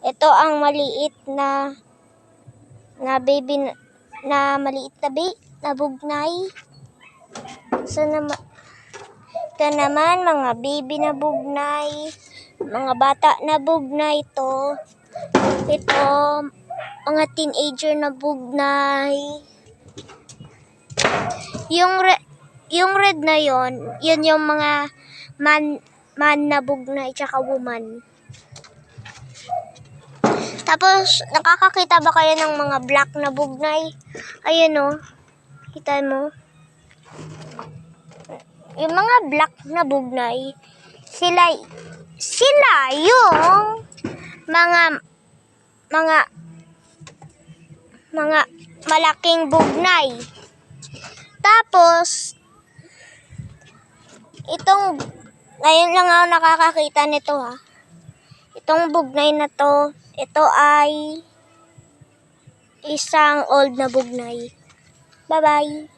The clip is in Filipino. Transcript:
Ito ang maliit na baby na maliit na bugnay. So ito naman mga baby na bugnay, mga bata na bugnay to. Ito mga teenager na bugnay. Yung red na yun yung mga man na bugnay tsaka woman. Tapos, nakakakita ba kayo ng mga black na bugnay? Ayun o. Kita mo? Yung mga black na bugnay, sila yung mga malaking bugnay. Tapos, ngayon lang ako nakakakita nito ha. Itong bugnay na to, ito ay isang old na bugnay. Bye-bye!